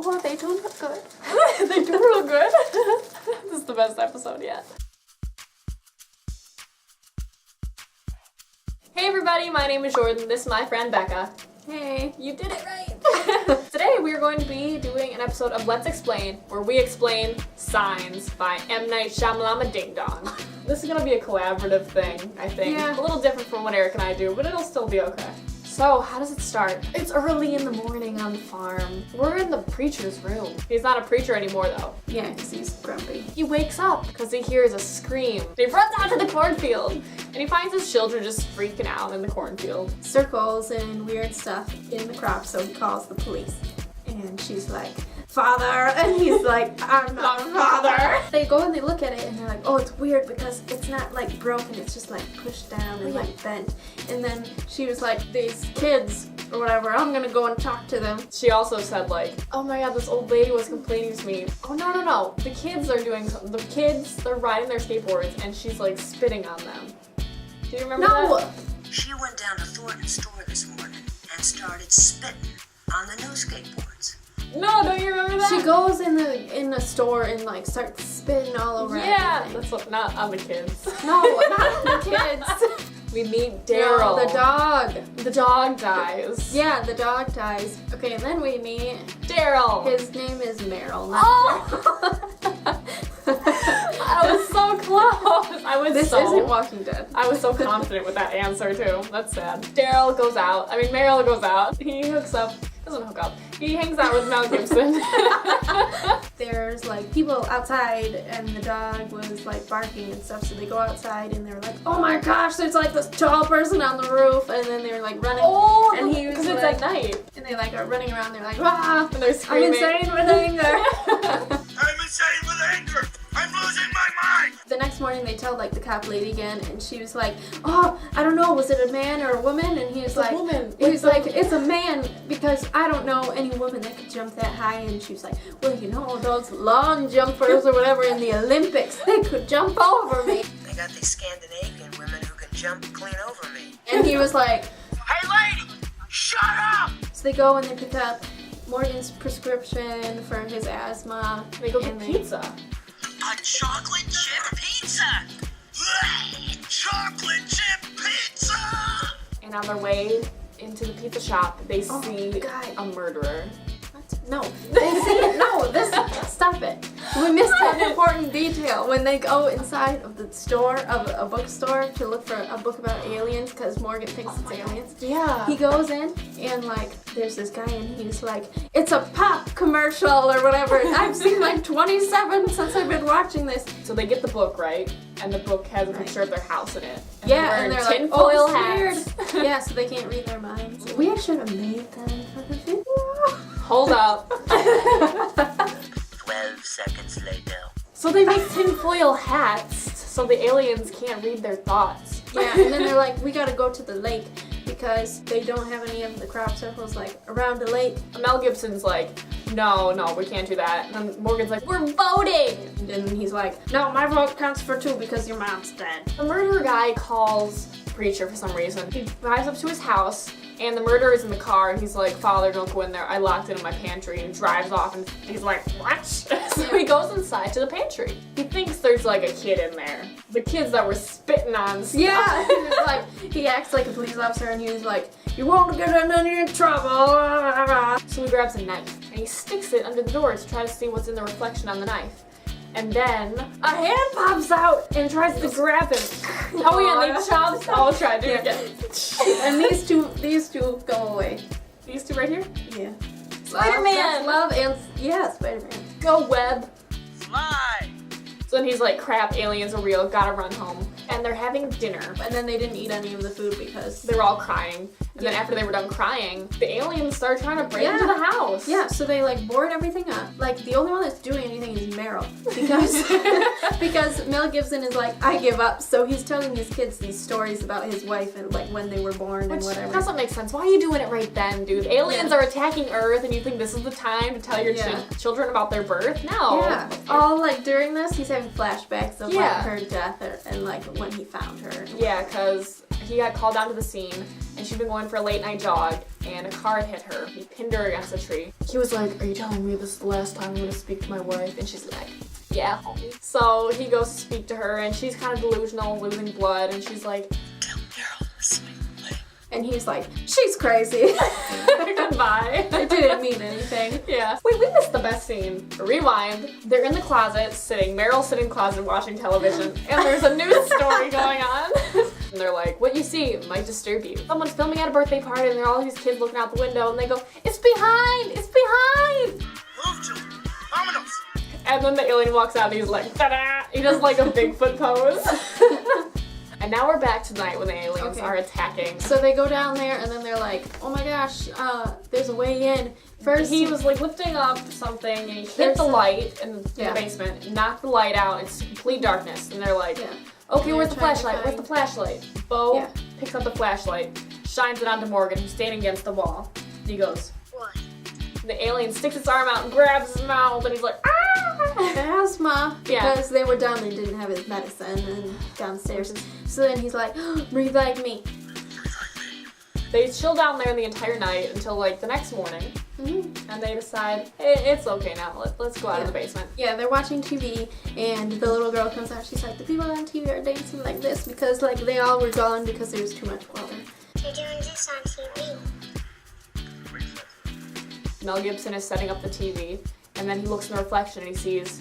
Oh, they do look good. They do look good. This is the best episode yet. Hey everybody, my name is Jordan. This is my friend Becca. Hey. You did it right! Today we are going to be doing an episode of Let's Explain, where we explain Signs by M. Night Shyamalan Ding Dong. This is going to be a collaborative thing, I think. Yeah. A little different from what Eric and I do, but it'll still be okay. So, how does it start? It's early in the morning on the farm. We're in the preacher's room. He's not a preacher anymore though. Yeah, because he's grumpy. He wakes up because he hears a scream. He runs out to the cornfield and he finds his children just freaking out in the cornfield. Circles and weird stuff in the crop, so he calls the police. And she's like, "Father," and he's like, "I'm not father." They go and they look at it and they're like, "Oh, it's weird because it's not like broken, it's just like pushed down and like bent." And then she was like, "These kids or whatever, I'm gonna go and talk to them." She also said like, "Oh my god, this old lady was complaining to me." Oh no. The kids are doing something. The kids, they're riding their skateboards and she's like spitting on them. Do you remember that? She went down to Thornton's store this morning and started spitting on the new skateboards. No, don't you remember that? She goes in the store and like starts spitting all over everything. That's what, not on the kids. No, not on the kids. We meet Daryl. No, the dog. The dog dies. Yeah, the dog dies. Okay, and then we meet Daryl. His name is Meryl. Not Oh! I was so close. This isn't Walking Dead. I was so confident with that answer too. That's sad. Daryl goes out. Meryl goes out. He hooks up. Doesn't hook up. He hangs out with Mel Gibson. There's like people outside and the dog was like barking and stuff, so they go outside and they're like, "Oh my gosh, there's like this tall person on the roof," and then they're like running. Oh, and he was because it's like, at night. And they like are running around, they're like, "Ah, and they're screaming. I'm insane with anger." I'm insane with anger! I'm losing my mind! The next morning they tell like the cop lady again, and she was like, "Oh, I don't know, was it a man or a woman?" And he was like, woman. "It's a man because I don't know any woman that could jump that high." And she was like, "Well, you know, those long jumpers or whatever in the Olympics, they could jump over me." They got these Scandinavian women who can jump clean over me. And he was like, Hey lady! Shut up! so they go and they pick up Morgan's prescription for his asthma. They go get and pizza. A chocolate chip pizza! Chocolate chip pizza! And on their way into the pizza shop, they see God. a murderer. No, they see it. No, stop it. We missed an important detail when they go inside of the store, of a bookstore, to look for a book about aliens because Morgan thinks it's aliens. Yeah. He goes in and like there's this guy and he's like, "It's a pop commercial or whatever." I've seen like 27 since I've been watching this. So they get the book, right? And the book has a picture of their house in it. And Yeah, and they're like, tinfoil "Oh, hats. it's weird." Yeah, so they can't read their minds. We should have made them for the video. Hold up. 12 seconds later. So they make tinfoil hats so the aliens can't read their thoughts. Yeah, and then they're like, "We gotta go to the lake because they don't have any of the crop circles like around the lake." Mel Gibson's like, no, we can't do that. And then Morgan's like, we're voting! And then he's like, "No, my vote counts for 2 because your mom's dead." The murderer guy calls the preacher for some reason. He drives up to his house and the murderer is in the car and he's like, "Father, don't go in there. I locked it in my pantry." And he drives off and he's like, "What?" So he goes inside to the pantry. He thinks there's like a kid in there. The kids that were spitting on stuff. Yeah, he was like, he acts like a police officer and he was like, "You won't get in any trouble." So he grabs a knife and he sticks it under the door to try to see what's in the reflection on the knife. And then a hand pops out and tries to grab him. Oh yeah, and they chop. I'll try to do it again. And these two go away. These two right here? Yeah. Spider-Man! Love and Spider-Man. Go Web! Fly! So then he's like, crap, aliens are real, gotta run home. And they're having dinner. And then they didn't eat any of the food because They were all crying. And then after they were done crying, the aliens started trying to break into the house. Yeah, so they like board everything up. Like the only one that's doing anything is Meryl because because Mel Gibson is like, "I give up." So he's telling his kids these stories about his wife and like when they were born and Which whatever. doesn't make sense. Why are you doing it right then, dude? Aliens are attacking Earth and you think this is the time to tell your children about their birth? No. Yeah. All like during this, he's having flashbacks of like Yeah. her death and like when he found her. Yeah, because he got called down to the scene and she'd been going for a late night jog, and a car hit her. He pinned her against a tree. He was like, "Are you telling me this is the last time I'm gonna speak to my wife?" And she's like, "Yeah, homie." So he goes to speak to her, and she's kind of delusional, losing blood, and she's like, Tell Meryl to sleep away. And he's like, she's crazy. "Goodbye." It didn't mean anything. Yeah. Wait, we missed the best scene. Rewind. They're in the closet sitting. Meryl's sitting in the closet watching television, and there's a news story going on. And they're like, "What you see might disturb you. Someone's filming at a birthday party, and there are all these kids looking out the window, and they go, 'It's behind! It's behind!'" Move, children. Dominoes. And then the alien walks out, and he's like, "Ta-da!" He does like a Bigfoot pose. And now we're back to the night when the aliens are attacking. So they go down there, and then they're like, oh my gosh, there's a way in. First, He was like lifting up something, and he hit the light in the basement, knocked the light out. It's complete darkness, and they're like, "Okay, where's the flashlight? Where's the flashlight?" Bo picks up the flashlight, shines it onto Morgan, who's standing against the wall. And he goes, What? the alien sticks his arm out and grabs his mouth, and he's like, "Ah!" asthma, Yeah. because they were dumb and didn't have his medicine and downstairs. So then he's like, breathe like me. They chill down there the entire night until like the next morning, and they decide, "Hey, it's okay now. Let's go out of the basement." Yeah, they're watching TV, and the little girl comes out. She's like, the people on TV are dancing like this because like they all were gone because there was too much water. They're doing this on TV. Mel Gibson is setting up the TV, and then he looks in the reflection and he sees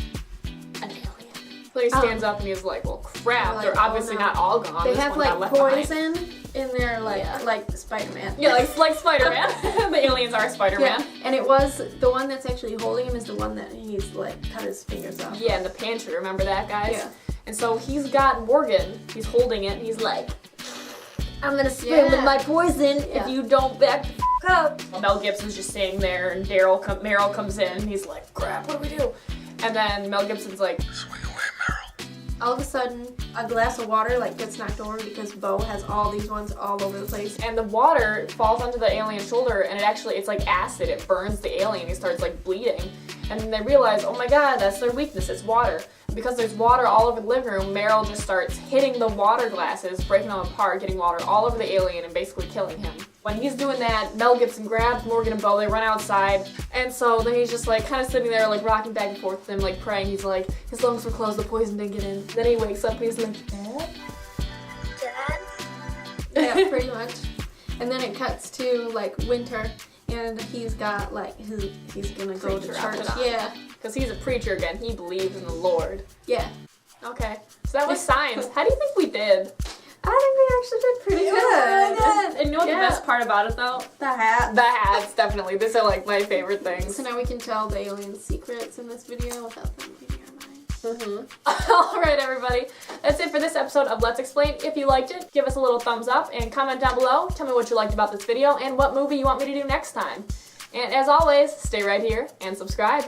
an alien. So he stands up and he's like, "Well, crap! Like, they're obviously not all gone. They This have one got like left behind." poison in their like Spider-Man. Yeah, like Spider-Man. The aliens are Spider-Man. Yeah, and it was the one that's actually holding him is the one that he's like cut his fingers off. Yeah, in the pantry. Remember that, guys? Yeah. And so he's got Morgan. He's holding it, and he's like, "I'm gonna spill my poison if you don't back the f*** up." Mel Gibson's just staying there, and Meryl comes in, and he's like, "Crap, what do we do?" And then Mel Gibson's like, Swing away, Meryl. All of a sudden, a glass of water like gets knocked over because Bo has all these ones all over the place. and the water falls onto the alien's shoulder, and it's like acid. It burns the alien. He starts like bleeding. And then they realize, oh my god, that's their weakness, it's water. And because there's water all over the living room, Meryl just starts hitting the water glasses, breaking them apart, getting water all over the alien, and basically killing him. When he's doing that, Mel Gibson grabs Morgan and Bo, they run outside, and so then he's just like kind of sitting there, like rocking back and forth with them, like praying. He's like, his lungs were closed, the poison didn't get in. Then he wakes up and he's like, "Dad?" Dad? Yeah, pretty much. And then it cuts to like winter, and he's got like he's gonna go to Preacher church. outfit on. Yeah, Because he's a preacher again, he believes in the Lord. yeah. Okay, so that was science. How do you think we did? I think we actually did pretty good. And you know what the best part about it though? The hat. The hats, definitely. These are like my favorite things. So now we can tell the alien secrets in this video without them reading our minds. Alright everybody, that's it for this episode of Let's Explain. If you liked it, give us a little thumbs up and comment down below. Tell me what you liked about this video and what movie you want me to do next time. And as always, stay right here and subscribe.